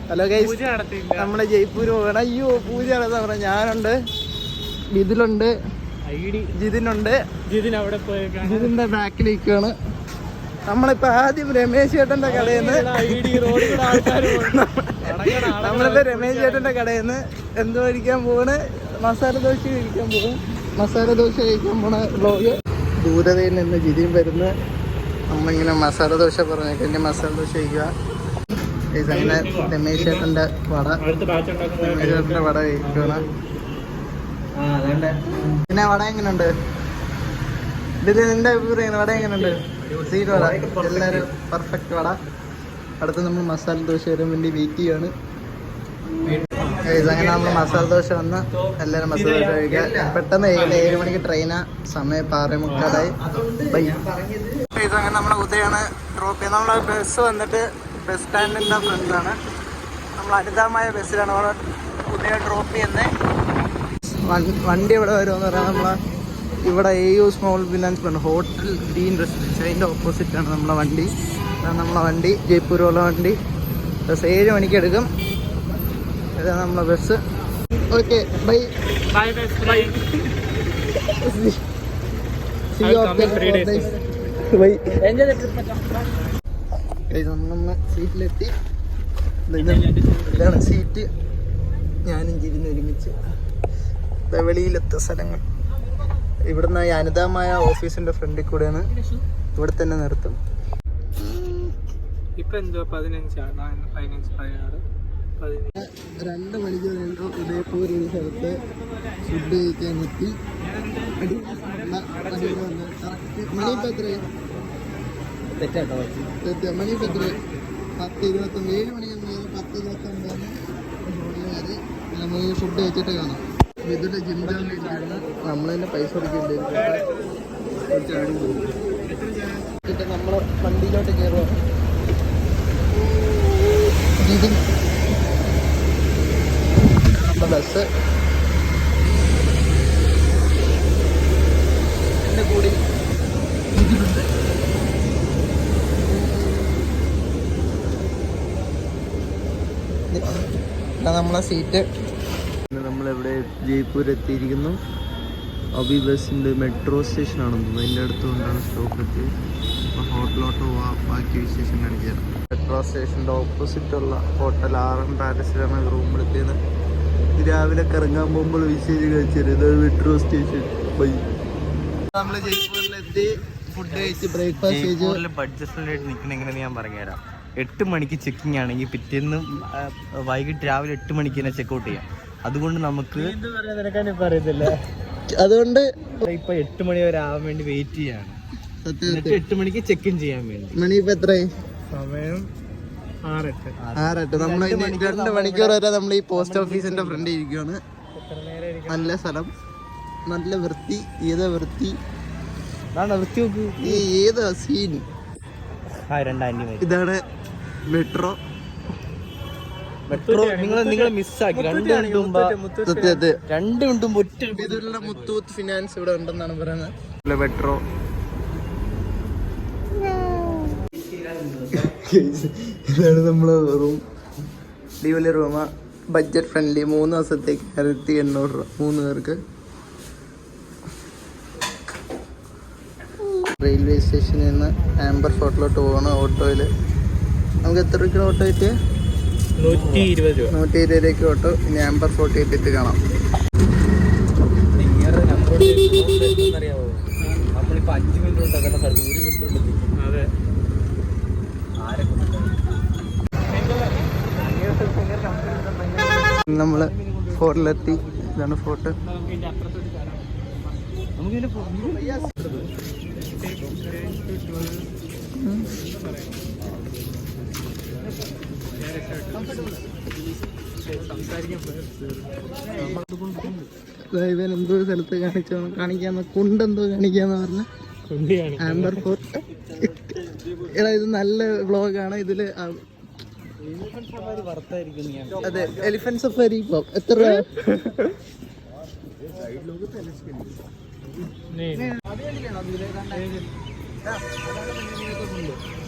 Hello guys, നമ്മള് ജയ്പൂർ പോകണം. അയ്യോ പൂജ നടത്താൻ പറഞ്ഞ ഞാനുണ്ട്, ഇതിലുണ്ട്, ജിതിനുണ്ട്. ജിതിന്റെ ബാക്കിൽ നിൽക്കുകയാണ്. നമ്മളിപ്പോ ആദ്യം രമേശ് ചേട്ടന്റെ കടയിൽ നിന്ന് എന്തോ കഴിക്കാൻ പോണ്, മസാല ദോശ കഴിക്കാൻ പോകും. മസാല ദോശ കഴിക്കാൻ പോണ വ്ലോഗ്. ദൂരതയിൽ നിന്ന് ജിതിൻ വരുന്ന നമ്മളിങ്ങനെ മസാല ദോശ പറഞ്ഞ മസാല ദോശ കഴിക്കുക. അങ്ങനെ രമേശ് ചേട്ടന്റെ വട, രമേശ് ചേട്ടന്റെ വട കഴിക്കണം. പിന്നെ വട എങ്ങനെയുണ്ട്? ഇതിൽ നിന്റെ അഭിപ്രായം വട എങ്ങനെയുണ്ട്? സീറ്റ് വട എല്ലാവരും പെർഫെക്റ്റ് വട. അടുത്ത് നമ്മൾ മസാല ദോശ വരാൻ വേണ്ടി വെയിറ്റ് ചെയ്യാണ്. അങ്ങനെ നമ്മൾ മസാല ദോശ വന്ന് എല്ലാവരും മസാല ദോശ കഴിക്കുക. പെട്ടെന്ന് 7 മണിക്ക് ട്രെയിനാ, സമയം 6:45. അങ്ങനെ നമ്മളെ ഉദയാണ് ഡ്രോപ്പ് ചെയ്യുന്നത്. നമ്മളെ ബസ് വന്നിട്ട് ബസ് സ്റ്റാൻഡിൻ്റെ ഫ്രണ്ടിലാണ്. നമ്മൾ അരുതാമായ ബസ്സിലാണ് നമ്മൾ ഉദയ ഡ്രോപ്പ് ചെയ്യുന്നത്. വണ്ടി ഇവിടെ വരുമെന്ന് പറയാം. നമ്മളെ ഇവിടെ AU small finance fund hotel green residence അതിൻ്റെ ഓപ്പോസിറ്റാണ് നമ്മളെ വണ്ടി. നമ്മളെ വണ്ടി ജയ്പൂരുള്ള വണ്ടി. ബസ് 7 മണിക്ക് എടുക്കും. ഇതാണ് നമ്മളെ bus. Okay, bye bye bye. നമ്മൾ സീറ്റിലെത്തി. ഇതാണ് സീറ്റ്. ഞാനും ജിതിനും ഒരുമിച്ച് വെളിയിലെത്ത സ്ഥലങ്ങൾ. ഇവിടുന്ന് അനിതമായ ഓഫീസിന്റെ ഫ്രണ്ടിൽ കൂടെയാണ്. ഇവിടെ തന്നെ നിർത്തും. ഇപ്പൊ എന്തോ 15 2 മണിക്ക് വേണ്ടു ഉദയപൂർ ഒരു സ്ഥലത്ത് ഫുഡ് കഴിക്കാൻ എത്തി. മണിയിപ്പോൾ എത്രയും മണിയിപ്പോൾ എത്രയും 10:29. 7 മണിക്ക് 10:29 നമ്മൾ ഫുഡ് കഴിച്ചിട്ട് കാണാം. ഇതിൻ്റെ ജിംജാണ് ഇരിക്കുന്നത്. നമ്മൾ തന്നെ പൈസ കൊടുക്കേണ്ടി നമ്മൾ വണ്ടിയിലോട്ട് കയറുക. ബസ് എൻ്റെ കൂടി ഇതിലുണ്ട്. നമ്മളെ സീറ്റ്. നമ്മളിവിടെ ജയ്പൂർ എത്തിയിരിക്കുന്നു. അബി ബസ്സിൻ്റെ മെട്രോ സ്റ്റേഷനാണെന്ന് തോന്നുന്നു. അതിൻ്റെ അടുത്തുകൊണ്ടാണ് സ്റ്റോപ്പ് എത്തിയത്. അപ്പോൾ ഹോട്ടലോട്ട് പോവാം, ബാക്കി വിശേഷം കാണിക്കാം. മെട്രോ സ്റ്റേഷൻ്റെ ഓപ്പോസിറ്റുള്ള ഹോട്ടൽ RM പാലസിലാണ് റൂമിലെത്തിയത്. രാവിലെ കറങ്ങാൻ പോകുമ്പോൾ വിശേഷം കഴിച്ചത് ഇതാണ് മെട്രോ സ്റ്റേഷൻ. നമ്മൾ ജയ്പൂരിലെത്തി, ഫുഡ് കഴിച്ച് ബ്രേക്ക്ഫാസ്റ്റ് കഴിച്ചു. ബഡ്ജറ്റ് ഫ്രണ്ട്ലി നിൽക്കുന്ന എങ്ങനെയെന്ന് ഞാൻ പറഞ്ഞുതരാം. 8 മണിക്ക് ചെക്കിങ് ആണെങ്കിൽ പിറ്റേന്ന് വൈകിട്ട് രാവിലെ 8 മണിക്ക് തന്നെ ചെക്കൗട്ട് ചെയ്യാം. അതുകൊണ്ട് നമുക്ക് അതുകൊണ്ട് ഇപ്പൊ 8 മണി വരെ ആവാൻ വേണ്ടി വെയിറ്റ് ചെയ്യാണ്. 8 മണിക്ക് ചെക്ക് ഇൻ ചെയ്യാൻ വേണ്ടി. മണി ഇപ്പൊ എത്രയായി? സമയം 6:08. നമ്മൾ 2 മണിക്കൂർ വരെ നമ്മൾ ഈ പോസ്റ്റ് ഓഫീസിന്റെ ഫ്രണ്ടിൽ ഇരിക്കുകയാണ്. നല്ല സ്ഥലം, നല്ല വൃത്തി. ഏതാ വൃത്തി? വൃത്തി നോക്ക്. ഏതാ സീൻ? ഇതാണ് മെട്രോ. നിങ്ങൾ മിസ്സാക്കി. 2 മിനിറ്റ് മുമ്പ് ഇതിലുള്ള മുത്തൂറ്റ് ഫിനാൻസ് ഇവിടെ ഉണ്ടെന്നാണ് പറയുന്നത്. മെട്രോ ഇതാണ് നമ്മളെ റൂം. അടിപൊളി റൂമാ, ബഡ്ജറ്റ് ഫ്രണ്ട്ലി. 3 ദിവസത്തേക്ക് 1800 രൂപ 3 പേർക്ക്. റെയിൽവേ സ്റ്റേഷനിൽ നിന്ന് ആംബർ ഫോർട്ടിലോട്ട് പോകണം ഓട്ടോയിൽ. നമുക്ക് എത്ര രൂപയ്ക്ക് ഓട്ടോ കിട്ടിയ? 120 രൂപയ്ക്ക് ഓട്ടോ. ഇനി ആംബർ ഫോർട്ട് എത്തിയിട്ട് കാണാം. നമ്മളിപ്പോ 5 മിനിറ്റ് ഉണ്ടാക്കുന്ന സ്ഥലത്ത് 1 മിനിറ്റ് കൊണ്ട്. അതെ, നമ്മള് ഫോർട്ടിലെത്തി. ഇതാണ് ഫോർട്ട്. ഇവൻ എന്തോ സ്ഥലത്ത് കാണിക്കാന്ന് കുണ്ടെന്തോ കാണിക്കാന്ന് പറഞ്ഞ ആംബർ ഫോർട്ട്. എടാ ഇത് നല്ല വ്ളോഗാണ്. ഇതില് അതെ, എലിഫന്റ് സഫാരി. ഇപ്പൊ എത്ര രൂപ?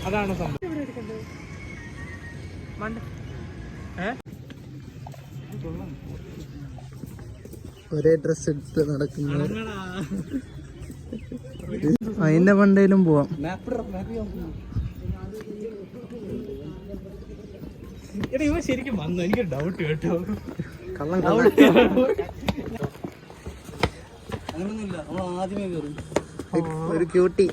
അതാണ് സംഭവം. ഒരേ ഡ്രസ് എടുത്ത് നടക്കുന്ന അതിന്റെ പണ്ടേലും പോവാം. ഇവ ശരിക്കും വന്നു, എനിക്ക് ഡൗട്ട് കേട്ടോ. കള്ളം അങ്ങനൊന്നുമില്ല, നമ്മൾ ആദ്യമേ കയറും. ഒരു ക്യൂട്ടി.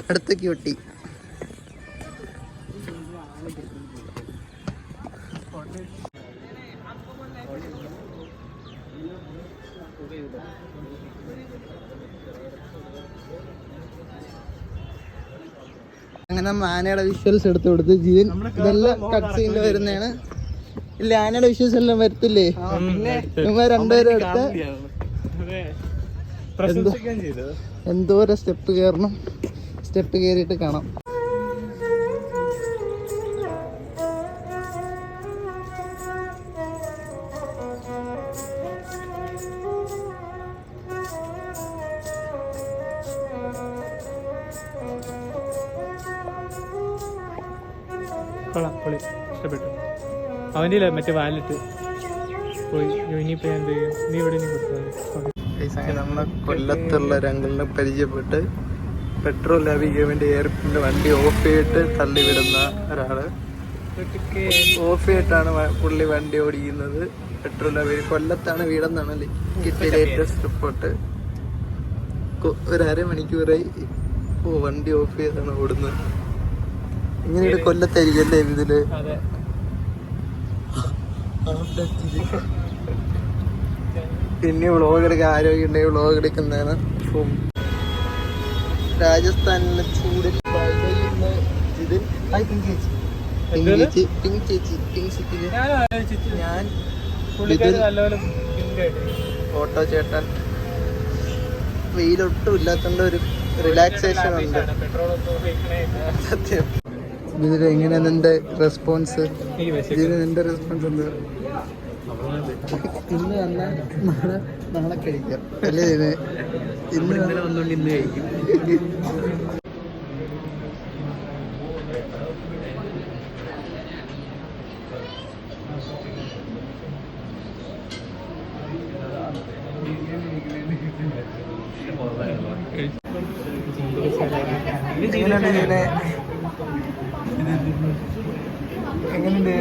അടുത്ത ക്യൂട്ടി. അങ്ങനെ ആനയുടെ വിഷ്വൽസ് എടുത്തു കൊടുത്ത് ജീവൻ ഇതെല്ലാം കട്ട് സീനിൽ വരുന്നതാണ്. ഇല്ല, ആനയുടെ വിഷ്വൽസ് എല്ലാം വരത്തില്ലേ? ഇവന്മാർ രണ്ടുപേരും എടുത്ത് എന്തോരം സ്റ്റെപ്പ് കയറണം. സ്റ്റെപ്പ് കയറിയിട്ട് കാണാം. പൊളി, ഇഷ്ടപ്പെട്ടു. അവൻ്റെ മറ്റേ വാലറ്റ് പോയി. ഇനിയിപ്പോൾ ഞാൻ എന്ത് ചെയ്യും? നീ ഇവിടെ നീ കൊടുത്താൽ നമ്മളെ കൊല്ലത്തുള്ള ഒരു അങ്കിളിനെ പരിചയപ്പെട്ട് പെട്രോൾ ലാഭിക്കാൻ വേണ്ടി എയർപോർട്ടിന്റെ വണ്ടി ഓഫ് ചെയ്തിട്ട് തള്ളിവിടുന്ന ഒരാള്. ഓഫ് ചെയ്തിട്ടാണ് പുള്ളി വണ്ടി ഓടിക്കുന്നത്. പെട്രോൾ ലാഭി കൊല്ലത്താണ് വീടെന്നാണ് കിട്ടിയ ലേറ്റസ്റ്റ് റിപ്പോർട്ട്. ഒരു അരമണിക്കൂറായി വണ്ടി ഓഫ് ചെയ്താണ് ഓടുന്നത്. ഇങ്ങനെ കൊല്ലത്തായിരിക്കും അല്ലേ ഇതില്? പിന്നെ വ്ളോഗ് എടുക്കാൻ ആരോഗ്യം ഉണ്ടെങ്കിൽ വ്ളോഗ് എടുക്കുന്നതാണ്. രാജസ്ഥാനിലെ ചൂടിൽ ഞാൻ ഓട്ടോ ചേട്ടൻ. വെയിലൊട്ടും ഇല്ലാത്തോണ്ട് ഒരു റിലാക്സേഷൻ ഉണ്ട്. സത്യം. ഇതില് എങ്ങനെ നിന്റെ റെസ്പോൺസ്? ഇതിന് നിന്റെ റെസ്പോൺസ് എന്താ? ഇന്ന് വന്നാൽ നാളെ കഴിക്കാം അല്ലേ? ഇന്ന് വന്നുകൊണ്ട് ഇന്ന് കഴിക്കും. എങ്ങനെയുണ്ട്?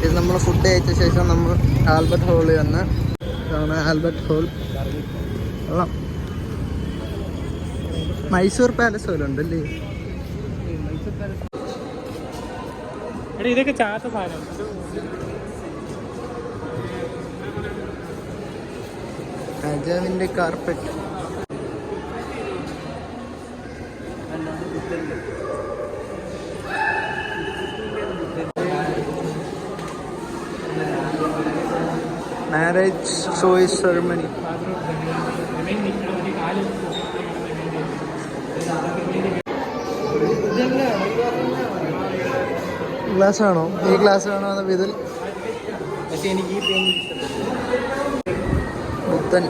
ഇത് നമ്മൾ ഫുഡ് കഴിച്ച ശേഷം നമ്മൾ ആൽബർട്ട് ഹോളിൽ വന്ന് ആൽബർട്ട് ഹോൾ കൊള്ളാം. മൈസൂർ പാലസ് പോലെ ഉണ്ടല്ലേ? ഇതൊക്കെ ചാത്ത സാധനം. രാജാവിന്റെ carpet. Marriage choice ceremony. Glass ആണോ? ഈ ഗ്ലാസ് വേണോ? ഇതിൽ പക്ഷെ എനിക്ക് ഈ ബുദ്ധൻ.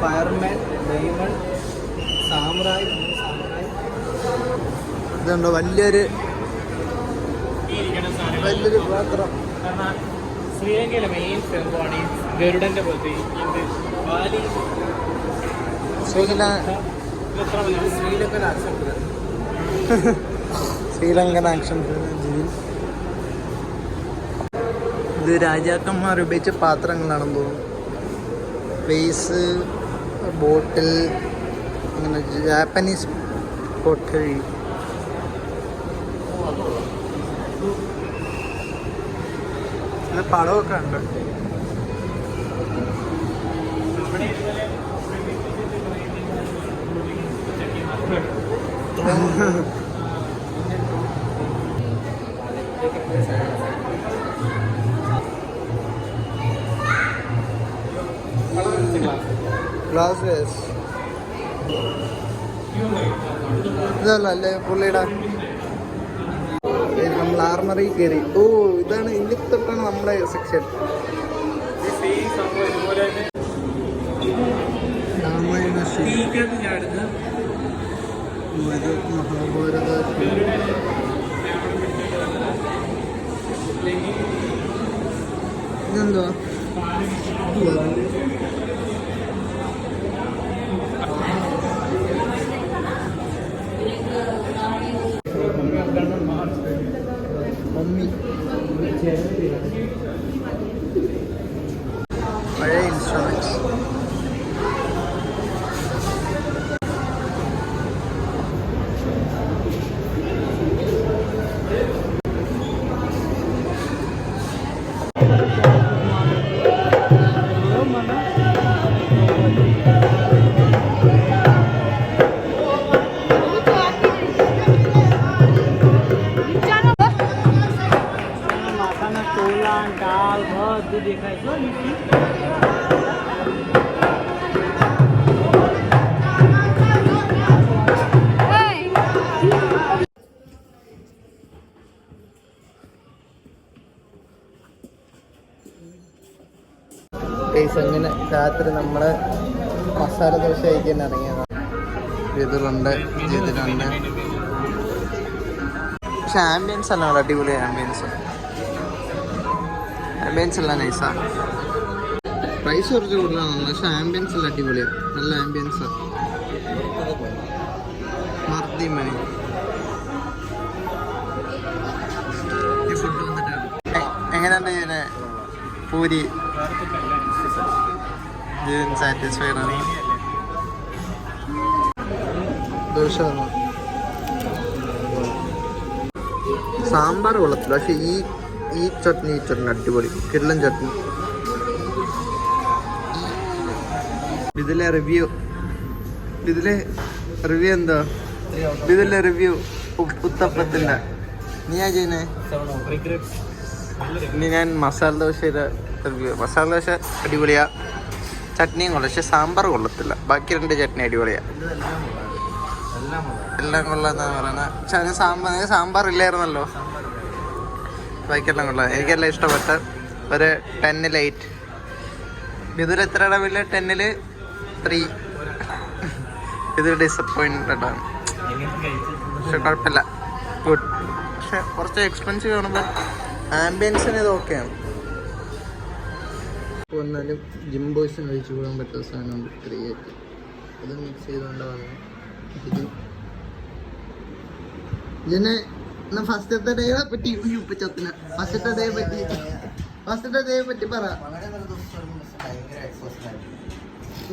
Fireman, diamond, സാമുറായി. ഇതുണ്ടോ വലിയൊരു പാത്രം. ശ്രീലങ്കയിലെ മെയിൻ സംഭവമാണ് ഈ ഗരുഡന്റെ പോലത്തെ ശ്രീലങ്കൻ ആക്ഷൻ. ഇത് രാജാക്കന്മാർ ഉപയോഗിച്ച പാത്രങ്ങളാണെന്ന് തോന്നുന്നു. വേസ്, ബോട്ടിൽ, അങ്ങനെ ജാപ്പനീസ് പൊട്ടറി. പടമൊക്കെ ഉണ്ട്. ഗ്ലാസ് വേസ് ഇതല്ല അല്ലേ പുള്ളിയുടെ. നമ്മൾ ആർമറി കയറി. ഓ ഇതാണ് ഇനി തൊട്ടാണ് നമ്മുടെ സെക്ഷൻ. മഹാഭാരത ഇതെന്തുവാ? മമ്മി പഴയ ഇൻസ്ട്രുമെന്റ്സ്. അങ്ങനെ രാത്രി നമ്മള് മസാല ദോശ കഴിക്കാൻ ഇറങ്ങിയതാണ്. ഇതിലുണ്ട് ഇതിലുണ്ട്. പക്ഷെ ആംബിയൻസ് എല്ലാം അടിപൊളി. ആംബിയൻസ് എല്ലാം നൈസാ. പ്രൈസ് കുറച്ച് കൂടുതലാണ്, പക്ഷെ ആംബിയൻസ് എല്ലാം അടിപൊളിയാണ്. നല്ല ആംബിയൻസ്. മർദ്ദി മണി ഫുഡ് വന്നിട്ടാണ്. എങ്ങനെയുണ്ട് ഇതിന് പൂരി? സാറ്റിസ്ഫൈഡ് ആണ്. ദോശ സാമ്പാർ കൊള്ളത്തില്ല, പക്ഷെ ഈ ചട്നി അടിപൊളി. കിടലൻ ചട്നി. ഇതിലെ റിവ്യൂ എന്താ? ഇതിലെ റിവ്യൂ ഉത്തപ്പത്തിന്റെ. നീയാ ചെയ്യുന്നേ? ഇനി ഞാൻ മസാല ദോശയുടെ റിവ്യൂ. മസാല ദോശ അടിപൊളിയാ, ചട്നിയും കൊള്ളാം, പക്ഷെ സാമ്പാർ കൊള്ളത്തില്ല. ബാക്കി രണ്ട് ചട്നി അടിപൊളിയാ, എല്ലാം കൊള്ളാന്നാണ് പറയുന്നത്. സാമ്പാർ ഇല്ലായിരുന്നല്ലോ. ബാക്കിയെല്ലാം കൊള്ളാം. എനിക്കെല്ലാം ഇഷ്ടപ്പെട്ട ഒരു 10-ൽ 8. ഇതിൽ എത്രയുടെ വലിയ 10-ൽ 3. ഇത് ഡിസപ്പോയിൻറ്റഡ് ആണ്, പക്ഷെ കുഴപ്പമില്ല, ഗുഡ്. പക്ഷെ കുറച്ച് എക്സ്പെൻസീവ് ആണുമ്പോൾ ആംബിയൻസിന് ഇത് ഓക്കെയാണ്. വന്നാലും ജിം ബോയ്സിന് കഴിച്ചു കൂടാൻ പറ്റുന്ന സാധനമുണ്ട്, ക്രിയേറ്റ്. ഇത് മിക്സ് ചെയ്തുകൊണ്ടാണ് ഇതിനെ. ഫസ്റ്റത്തെ ഡേ പറ്റി ഫസ്റ്റത്തെ ഡേ പറ്റി പറ.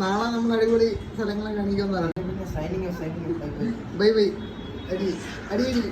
നാളെ നമ്മൾ അടിപൊളി സ്ഥലങ്ങളെ കാണിക്കാൻ പറ. Bye bye. അടി അടി അടി.